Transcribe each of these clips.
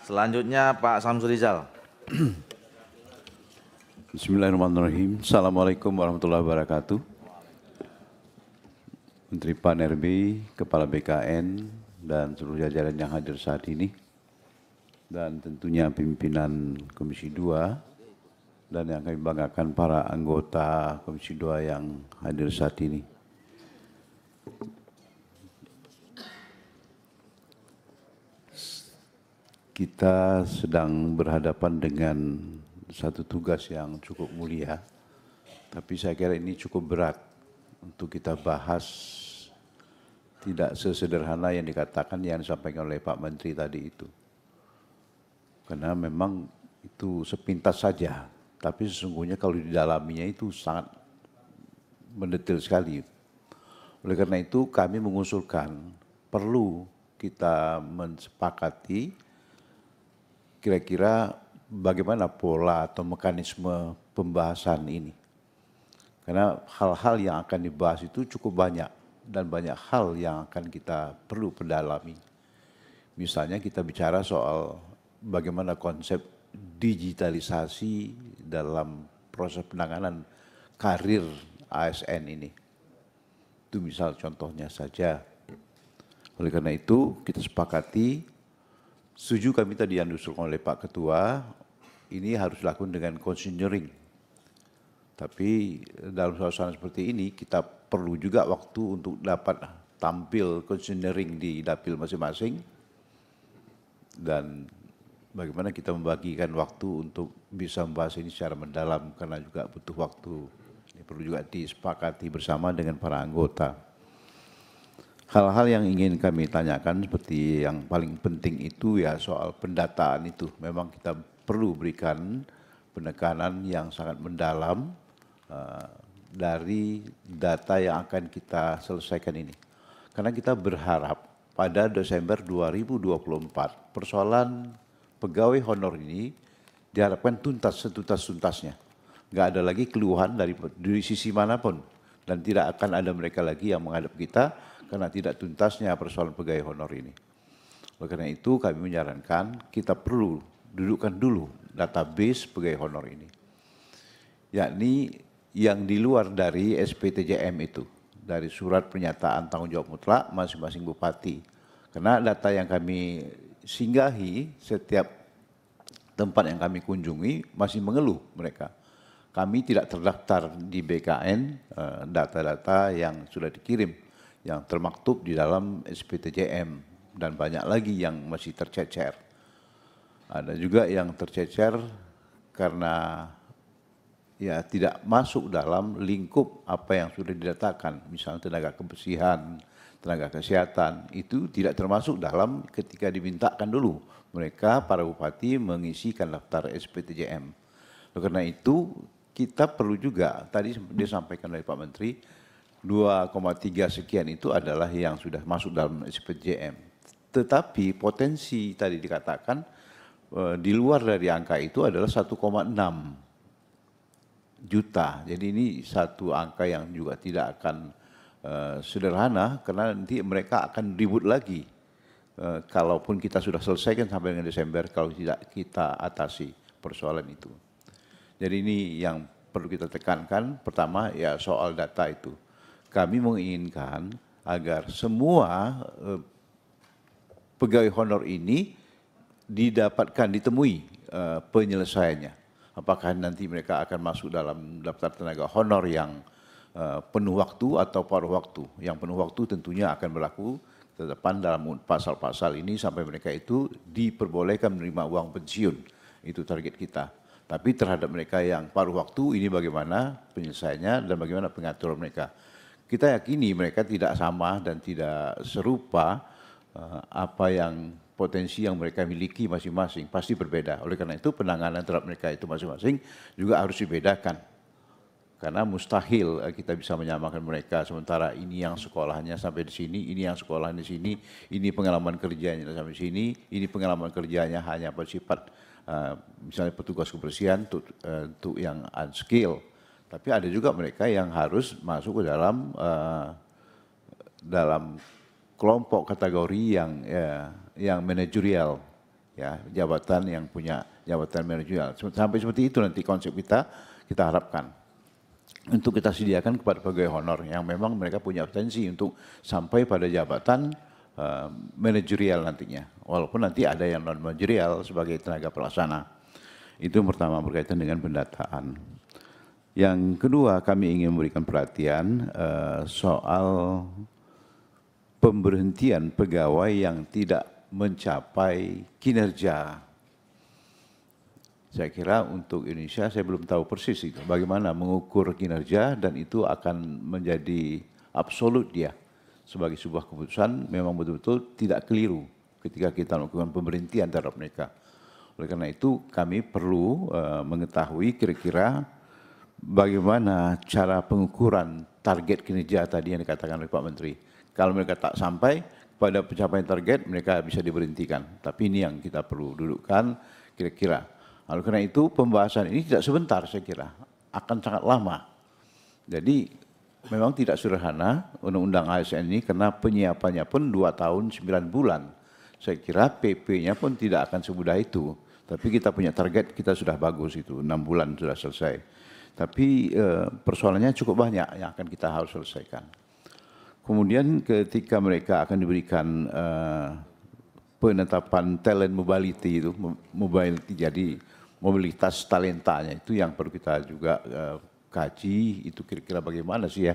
Selanjutnya Pak Samsul Rizal. Bismillahirrahmanirrahim. Assalamualaikum warahmatullahi wabarakatuh. Menteri Pan-RB, Kepala BKN, dan seluruh jajaran yang hadir saat ini. Dan tentunya pimpinan Komisi 2 dan yang kami banggakan para anggota Komisi 2 yang hadir saat ini. Kita sedang berhadapan dengan satu tugas yang cukup mulia, tapi saya kira ini cukup berat untuk kita bahas, tidak sesederhana yang dikatakan yang disampaikan oleh Pak Menteri tadi itu. Karena memang itu sepintas saja, tapi sesungguhnya kalau didalaminya itu sangat mendetail sekali. Oleh karena itu kami mengusulkan perlu kita mensepakati kira-kira bagaimana pola atau mekanisme pembahasan ini. Karena hal-hal yang akan dibahas itu cukup banyak dan banyak hal yang akan kita perlu pendalami. Misalnya kita bicara soal bagaimana konsep digitalisasi dalam proses penanganan karir ASN ini. Itu misal contohnya saja. Oleh karena itu kita sepakati, setuju kami tadi yang diusulkan oleh Pak Ketua, ini harus dilakukan dengan considering. Tapi dalam suasana seperti ini kita perlu juga waktu untuk dapat tampil considering di dapil masing-masing. Dan bagaimana kita membagikan waktu untuk bisa membahas ini secara mendalam karena juga butuh waktu. Ini perlu juga disepakati bersama dengan para anggota. Hal-hal yang ingin kami tanyakan seperti yang paling penting itu ya soal pendataan itu. Memang kita perlu berikan penekanan yang sangat mendalam dari data yang akan kita selesaikan ini. Karena kita berharap pada Desember 2024 persoalan pegawai honor ini diharapkan tuntas setuntas-tuntasnya. Nggak ada lagi keluhan dari sisi manapun dan tidak akan ada mereka lagi yang menghadap kita karena tidak tuntasnya persoalan pegawai honor ini. Oleh karena itu kami menyarankan kita perlu dudukkan dulu database pegawai honor ini. Yakni yang di luar dari SPTJM itu, dari surat pernyataan tanggung jawab mutlak masing-masing bupati. Karena data yang kami singgahi setiap tempat yang kami kunjungi masih mengeluh mereka. Kami tidak terdaftar di BKN data-data yang sudah dikirim, yang termaktub di dalam SPTJM dan banyak lagi yang masih tercecer. Ada juga yang tercecer karena ya tidak masuk dalam lingkup apa yang sudah didatakan. Misalnya tenaga kebersihan, tenaga kesehatan, itu tidak termasuk dalam ketika dimintakan dulu mereka para bupati mengisikan daftar SPTJM. Karena itu kita perlu juga, tadi disampaikan oleh Pak Menteri, 2,3 sekian itu adalah yang sudah masuk dalam SPTJM. Tetapi potensi tadi dikatakan di luar dari angka itu adalah 1,6 juta. Jadi ini satu angka yang juga tidak akan sederhana karena nanti mereka akan ribut lagi. Kalaupun kita sudah selesaikan sampai dengan Desember kalau tidak kita atasi persoalan itu. Jadi ini yang perlu kita tekankan. Pertama ya soal data itu. Kami menginginkan agar semua pegawai honor ini didapatkan, ditemui penyelesaiannya. Apakah nanti mereka akan masuk dalam daftar tenaga honor yang penuh waktu atau paruh waktu. Yang penuh waktu tentunya akan berlaku ke depan dalam pasal-pasal ini sampai mereka itu diperbolehkan menerima uang pensiun. Itu target kita. Tapi terhadap mereka yang paruh waktu ini bagaimana penyelesaiannya dan bagaimana pengaturan mereka. Kita yakini mereka tidak sama dan tidak serupa apa yang potensi yang mereka miliki masing-masing. Pasti berbeda. Oleh karena itu penanganan terhadap mereka itu masing-masing juga harus dibedakan. Karena mustahil kita bisa menyamakan mereka sementara ini yang sekolahnya sampai di sini, ini yang sekolahnya di sini, ini pengalaman kerjanya sampai sini, ini pengalaman kerjanya hanya bersifat misalnya petugas kebersihan untuk yang unskilled. Tapi ada juga mereka yang harus masuk ke dalam kelompok kategori yang manajerial, ya, jabatan yang punya jabatan manajerial. Sampai seperti itu nanti konsep kita harapkan. Untuk kita sediakan kepada pegawai honor yang memang mereka punya potensi untuk sampai pada jabatan manajerial nantinya. Walaupun nanti ada yang non manajerial sebagai tenaga pelaksana. Itu yang pertama berkaitan dengan pendataan. Yang kedua, kami ingin memberikan perhatian soal pemberhentian pegawai yang tidak mencapai kinerja. Saya kira untuk Indonesia saya belum tahu persis itu bagaimana mengukur kinerja, dan itu akan menjadi absolut dia sebagai sebuah keputusan memang betul-betul tidak keliru ketika kita melakukan pemberhentian terhadap mereka. Oleh karena itu kami perlu mengetahui kira-kira bagaimana cara pengukuran target kinerja tadi yang dikatakan oleh Pak Menteri. Kalau mereka tak sampai pada pencapaian target, mereka bisa diberhentikan. Tapi ini yang kita perlu dudukkan kira-kira. Oleh karena itu pembahasan ini tidak sebentar, saya kira akan sangat lama. Jadi memang tidak sederhana undang-undang ASN ini, karena penyiapannya pun 2 tahun 9 bulan. Saya kira PP-nya pun tidak akan semudah itu. Tapi kita punya target, kita sudah bagus itu, 6 bulan sudah selesai. Tapi persoalannya cukup banyak yang akan kita harus selesaikan. Kemudian ketika mereka akan diberikan penetapan talent mobility itu, jadi mobilitas talentanya itu yang perlu kita juga kaji, itu kira-kira bagaimana sih ya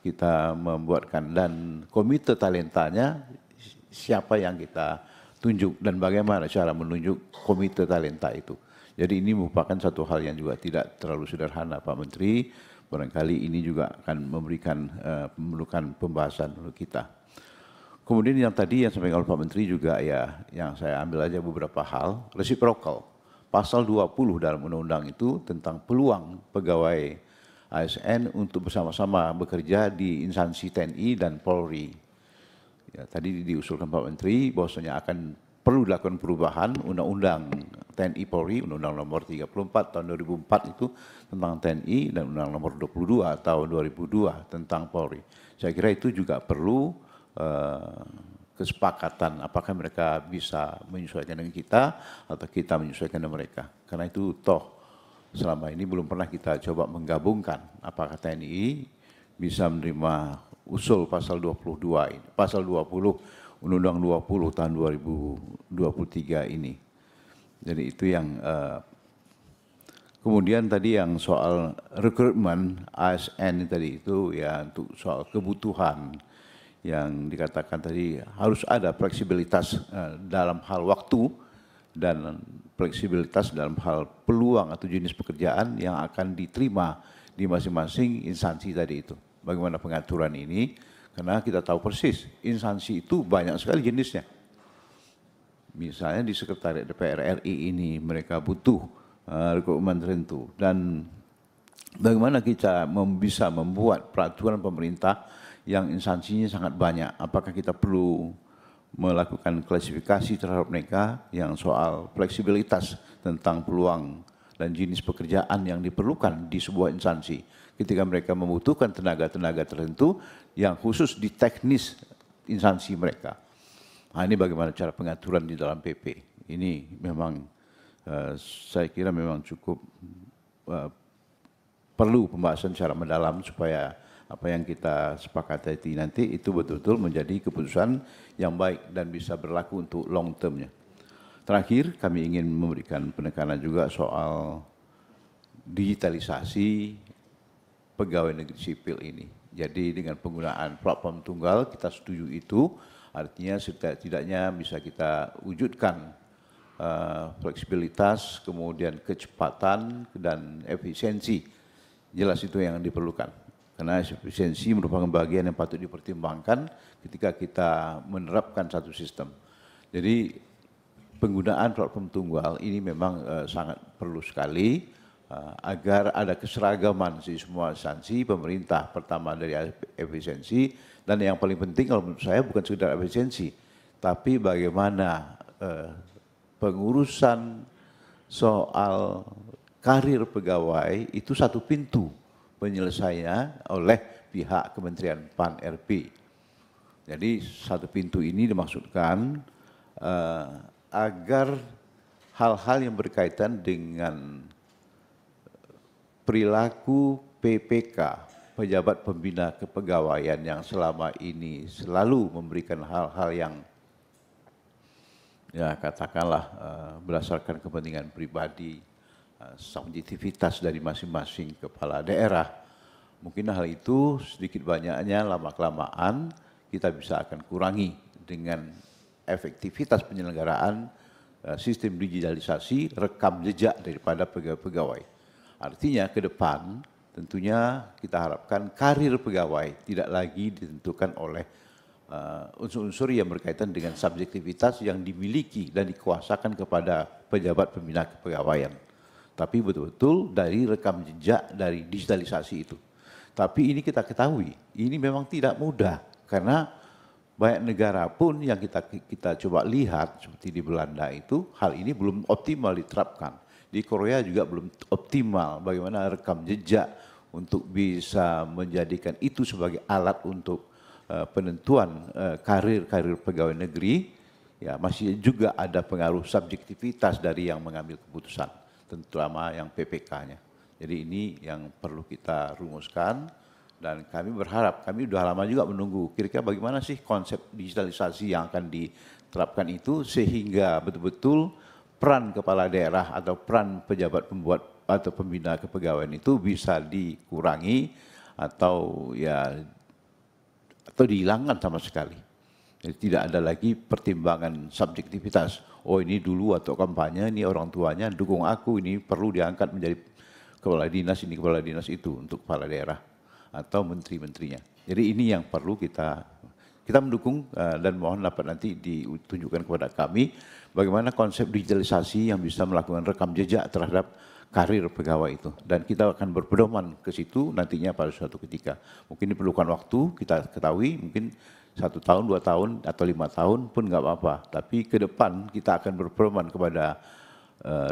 kita membuatkan, dan komite talentanya siapa yang kita tunjuk dan bagaimana cara menunjuk komite talenta itu. Jadi ini merupakan satu hal yang juga tidak terlalu sederhana, Pak Menteri. Barangkali ini juga akan memerlukan pembahasan untuk kita. Kemudian yang tadi yang disampaikan oleh Pak Menteri juga ya, yang saya ambil aja beberapa hal, reciprocal. Pasal 20 dalam undang-undang itu tentang peluang pegawai ASN untuk bersama-sama bekerja di instansi TNI dan Polri. Ya, tadi diusulkan Pak Menteri bahwasanya akan perlu dilakukan perubahan undang-undang TNI Polri, undang-undang nomor 34 tahun 2004 itu tentang TNI, dan undang nomor 22 tahun 2002 tentang Polri. Saya kira itu juga perlu kesepakatan apakah mereka bisa menyesuaikan dengan kita atau kita menyesuaikan dengan mereka. Karena itu toh selama ini belum pernah kita coba menggabungkan apakah TNI bisa menerima usul pasal 22 ini, pasal 20 Undang-Undang 20 tahun 2023 ini. Jadi itu yang kemudian tadi yang soal rekrutmen ASN tadi itu ya, untuk soal kebutuhan yang dikatakan tadi harus ada fleksibilitas dalam hal waktu dan fleksibilitas dalam hal peluang atau jenis pekerjaan yang akan diterima di masing-masing instansi tadi itu. Bagaimana pengaturan ini? Karena kita tahu persis instansi itu banyak sekali jenisnya. Misalnya di Sekretariat DPR RI ini mereka butuh rekrutmen tertentu, dan bagaimana kita bisa membuat peraturan pemerintah yang instansinya sangat banyak. Apakah kita perlu melakukan klasifikasi terhadap mereka yang soal fleksibilitas tentang peluang dan jenis pekerjaan yang diperlukan di sebuah instansi ketika mereka membutuhkan tenaga-tenaga tertentu yang khusus di teknis instansi mereka. Nah, ini bagaimana cara pengaturan di dalam PP. Ini memang saya kira memang cukup perlu pembahasan secara mendalam supaya apa yang kita sepakati nanti itu betul-betul menjadi keputusan yang baik dan bisa berlaku untuk long termnya. Terakhir, kami ingin memberikan penekanan juga soal digitalisasi pegawai negeri sipil ini. Jadi dengan penggunaan platform tunggal kita setuju itu, artinya setidaknya bisa kita wujudkan fleksibilitas, kemudian kecepatan dan efisiensi. Jelas itu yang diperlukan. Karena efisiensi merupakan bagian yang patut dipertimbangkan ketika kita menerapkan satu sistem. Jadi penggunaan platform tunggal ini memang sangat perlu sekali agar ada keseragaman di semua instansi pemerintah. Pertama dari efisiensi, dan yang paling penting kalau menurut saya bukan sekedar efisiensi, tapi bagaimana pengurusan soal karir pegawai itu satu pintu penyelesaiannya oleh pihak Kementerian PAN-RB. Jadi satu pintu ini dimaksudkan agar hal-hal yang berkaitan dengan perilaku PPK, pejabat pembina kepegawaian yang selama ini selalu memberikan hal-hal yang ya katakanlah berdasarkan kepentingan pribadi, subjektivitas dari masing-masing kepala daerah. Mungkin hal itu sedikit banyaknya lama-kelamaan kita bisa akan kurangi dengan efektivitas penyelenggaraan sistem digitalisasi rekam jejak daripada pegawai-pegawai. Artinya ke depan tentunya kita harapkan karir pegawai tidak lagi ditentukan oleh unsur-unsur yang berkaitan dengan subjektivitas yang dimiliki dan dikuasakan kepada pejabat pembina kepegawaian. Tapi betul-betul dari rekam jejak dari digitalisasi itu. Tapi ini kita ketahui, ini memang tidak mudah karena banyak negara pun yang kita coba lihat seperti di Belanda itu hal ini belum optimal diterapkan. Di Korea juga belum optimal bagaimana rekam jejak untuk bisa menjadikan itu sebagai alat untuk penentuan karir pegawai negeri. Ya masih juga ada pengaruh subjektivitas dari yang mengambil keputusan, terutama yang PPK-nya. Jadi ini yang perlu kita rumuskan dan kami berharap, kami sudah lama juga menunggu kira-kira bagaimana sih konsep digitalisasi yang akan diterapkan itu sehingga betul-betul peran kepala daerah atau peran pejabat pembuat atau pembina kepegawaian itu bisa dikurangi atau dihilangkan sama sekali. Jadi tidak ada lagi pertimbangan subjektivitas. Oh ini dulu atau kampanye, ini orang tuanya dukung aku, ini perlu diangkat menjadi kepala dinas, ini kepala dinas itu untuk kepala daerah atau menteri-menterinya. Jadi ini yang perlu kita mendukung dan mohon dapat nanti ditunjukkan kepada kami bagaimana konsep digitalisasi yang bisa melakukan rekam jejak terhadap karir pegawai itu. Dan kita akan berpedoman ke situ nantinya pada suatu ketika. Mungkin diperlukan waktu, kita ketahui mungkin 1 tahun, 2 tahun, atau 5 tahun pun nggak apa-apa. Tapi ke depan kita akan berpedoman kepada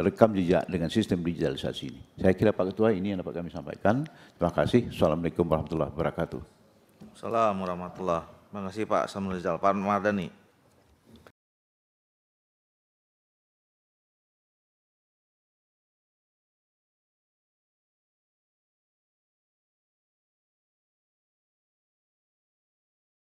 rekam jejak dengan sistem digitalisasi ini. Saya kira Pak Ketua ini yang dapat kami sampaikan. Terima kasih. Assalamualaikum warahmatullahi wabarakatuh. Assalamualaikum warahmatullahi wabarakatuh. Terima kasih Pak Samuel Rizal. Pak Mardhani.